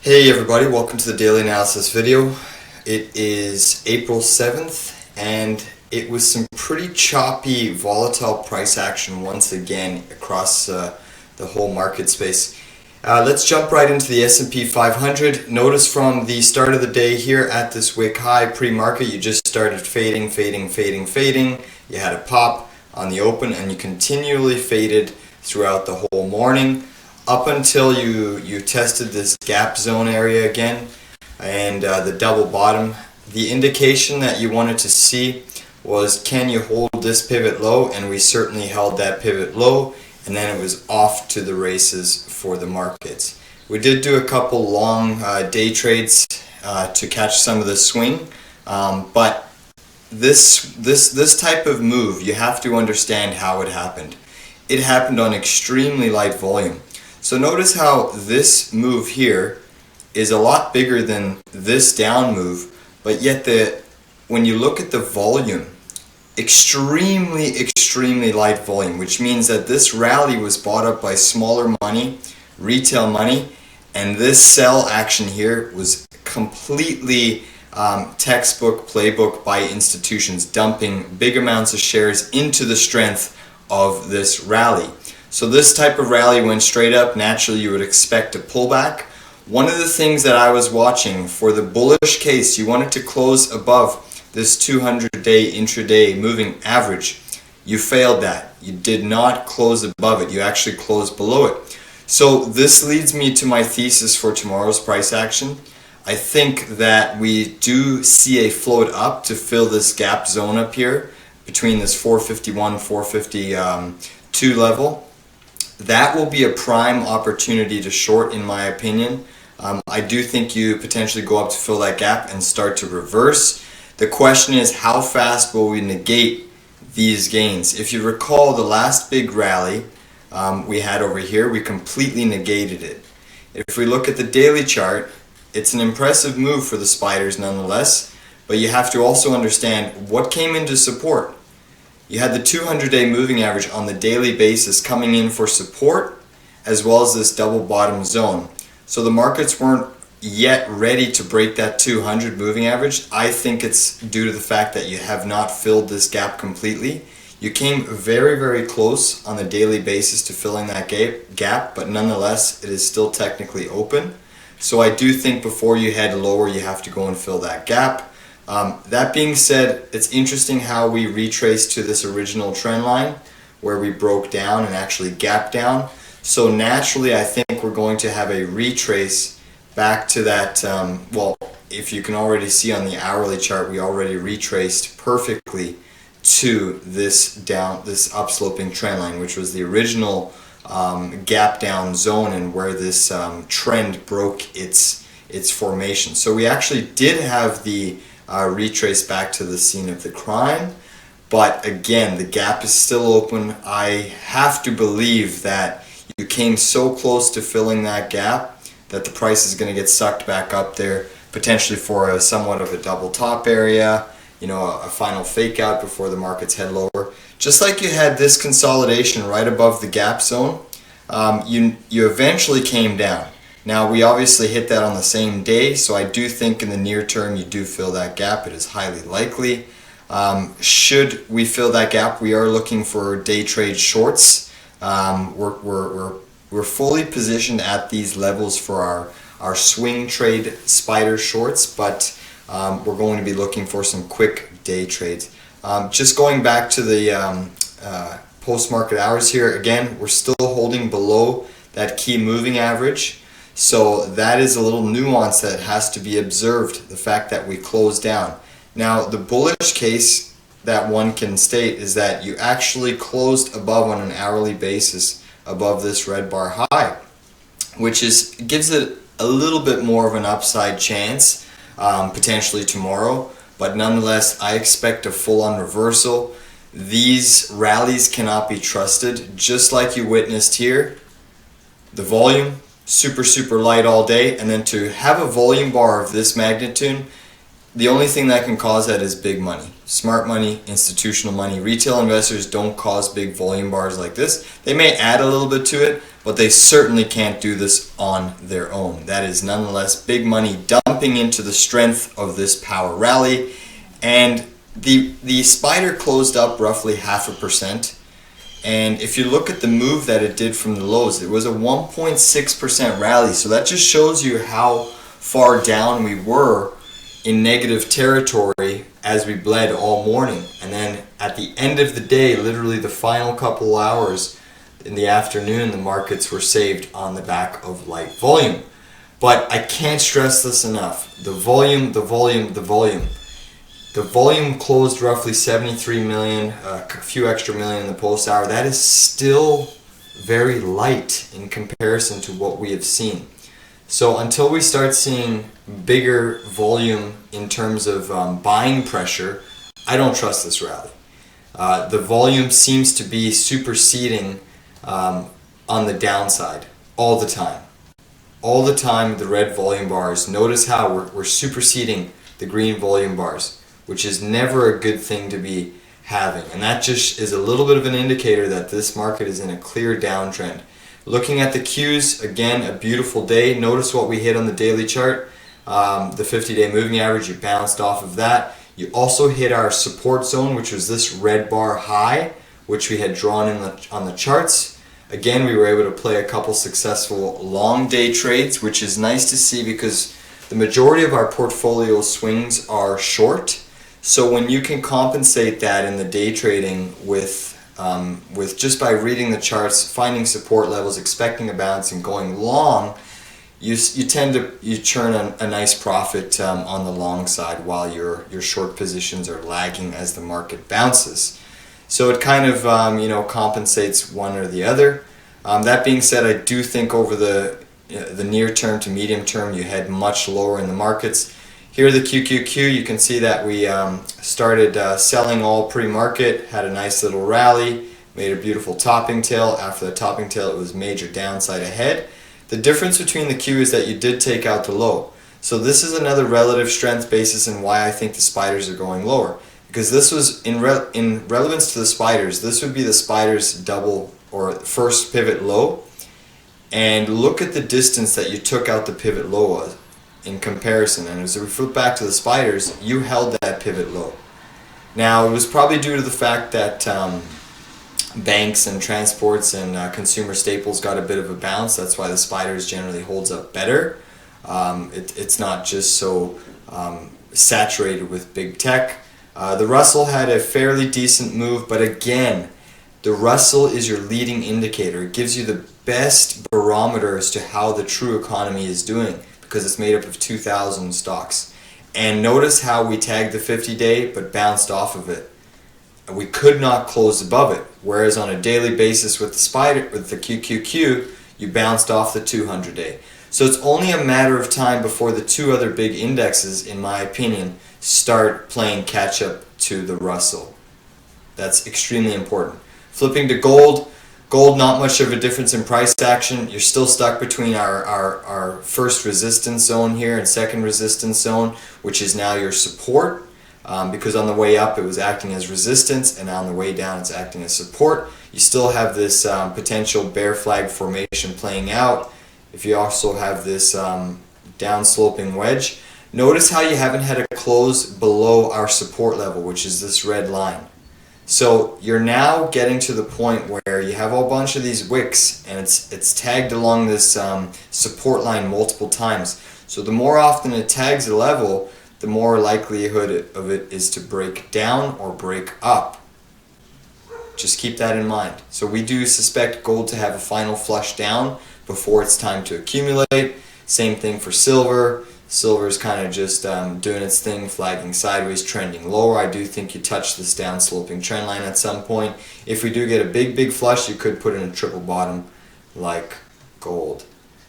Hey everybody, welcome to the daily analysis video. It is April 7th and it was some pretty choppy, volatile price action once again across the whole market space. Let's jump right into the S&P 500. Notice from the start of the day here at this wick high pre-market, you just started fading. You had a pop on the open and you continually faded throughout the whole morning, up until you tested this gap zone area again and the double bottom. The indication that you wanted to see was, can you hold this pivot low? And we certainly held that pivot low, and then it was off to the races for the markets. We did do a couple long day trades to catch some of the swing, but this type of move, you have to understand how it happened. It happened on extremely light volume. So notice how this move here is a lot bigger than this down move, but yet when you look at the volume, extremely light volume, which means that this rally was bought up by smaller money, retail money, and this sell action here was completely textbook playbook by institutions dumping big amounts of shares into the strength of this rally. So this type of rally went straight up. Naturally, you would expect a pullback. One of the things that I was watching for the bullish case, you wanted to close above this 200-day intraday moving average. You failed that. You did not close above it. You actually closed below it. So this leads me to my thesis for tomorrow's price action. I think that we do see a float up to fill this gap zone up here between this 451, 452 level. That will be a prime opportunity to short, in my opinion. I do think you potentially go up to fill that gap and start to reverse. The question is, how fast will we negate these gains? If you recall the last big rally we had over here, we completely negated it. If we look at the daily chart, it's an impressive move for the spiders nonetheless, but you have to also understand what came into support. You had the 200-day moving average on the daily basis coming in for support, as well as this double bottom zone. So the markets weren't yet ready to break that 200 moving average. I think it's due to the fact that you have not filled this gap completely. You came very close on the daily basis to filling that gap, but nonetheless it is still technically open. So I do think before you head lower, you have to go and fill that gap. That being said, it's interesting how we retraced to this original trend line where we broke down and actually gapped down. So naturally, I think we're going to have a retrace back to that, well, if you can already see on the hourly chart, we already retraced perfectly to this upsloping trend line, which was the original gap down zone and where this trend broke its formation. So we actually did have the retrace back to the scene of the crime, but again, the gap is still open. I have to believe that you came so close to filling that gap that the price is going to get sucked back up there, potentially for a somewhat of a double top area, you know, a final fake out before the markets head lower. Just like you had this consolidation right above the gap zone, you eventually came down. Now, we obviously hit that on the same day, so I do think in the near term you do fill that gap. It is highly likely. Should we fill that gap, we are looking for day trade shorts. We're fully positioned at these levels for our swing trade spider shorts, but we're going to be looking for some quick day trades. Just going back to the post-market hours here, again, we're still holding below that key moving average. So that is a little nuance that has to be observed, the fact that we closed down. Now, the bullish case that one can state is that you actually closed above on an hourly basis above this red bar high, which gives it a little bit more of an upside chance potentially tomorrow, but nonetheless I expect a full-on reversal. These rallies cannot be trusted, just like you witnessed here. The volume, super light all day, and then to have a volume bar of this magnitude, the only thing that can cause that is big money. Smart money, institutional money. Retail investors don't cause big volume bars like this. They may add a little bit to it, but they certainly can't do this on their own. That is nonetheless big money dumping into the strength of this power rally. And the spider closed up roughly 0.5%. And if you look at the move that it did from the lows, it was a 1.6% rally. So that just shows you how far down we were in negative territory as we bled all morning. And then at the end of the day, literally the final couple hours in the afternoon, the markets were saved on the back of light volume. But I can't stress this enough. The volume, the volume, the volume. The volume closed roughly 73 million, a few extra million in the post hour. That is still very light in comparison to what we have seen. So until we start seeing bigger volume in terms of buying pressure, I don't trust this rally. The volume seems to be superseding on the downside all the time. All the time, the red volume bars. Notice how we're superseding the green volume bars, which is never a good thing to be having. And that just is a little bit of an indicator that this market is in a clear downtrend. Looking at the Qs, again, a beautiful day. Notice what we hit on the daily chart. The 50-day moving average, you bounced off of that. You also hit our support zone, which was this red bar high, which we had drawn on the charts. Again, we were able to play a couple successful long day trades, which is nice to see because the majority of our portfolio swings are short. So when you can compensate that in the day trading with just by reading the charts, finding support levels, expecting a bounce, and going long, you tend to churn a nice profit on the long side while your short positions are lagging as the market bounces. So it kind of compensates one or the other. That being said, I do think over the near term to medium term, you head much lower in the markets. Here the QQQ, you can see that we started selling all pre-market, had a nice little rally, made a beautiful topping tail. After the topping tail, it was major downside ahead. The difference between the Q is that you did take out the low. So this is another relative strength basis and why I think the spiders are going lower. Because this was, in relevance to the spiders, this would be the spiders double or first pivot low. And look at the distance that you took out the pivot low in comparison. And as we flip back to the spiders, you held that pivot low. Now, it was probably due to the fact that banks and transports and consumer staples got a bit of a bounce. That's why the spiders generally holds up better. It's not just so saturated with big tech. The Russell had a fairly decent move, but again, the Russell is your leading indicator. It gives you the best barometer as to how the true economy is doing because it's made up of 2,000 stocks. And notice how we tagged the 50-day but bounced off of it. We could not close above it, whereas on a daily basis with the QQQ, you bounced off the 200-day. So it's only a matter of time before the two other big indexes, in my opinion, start playing catch up to the Russell. That's extremely important. Flipping to gold, not much of a difference in price action. You're still stuck between our first resistance zone here and second resistance zone, which is now your support. Because on the way up it was acting as resistance and on the way down it's acting as support. You still have this potential bear flag formation playing out. If you also have this down sloping wedge, notice how you haven't had a close below our support level, which is this red line. So you're now getting to the point where you have a whole bunch of these wicks and it's tagged along this support line multiple times. So the more often it tags a level, the more likelihood of it is to break down or break up. Just keep that in mind. So we do suspect gold to have a final flush down before it's time to accumulate. Same thing for silver. Silver's kind of just doing its thing, flagging sideways, trending lower. I do think you touch this down sloping trend line at some point. If we do get a big flush, you could put in a triple bottom like gold.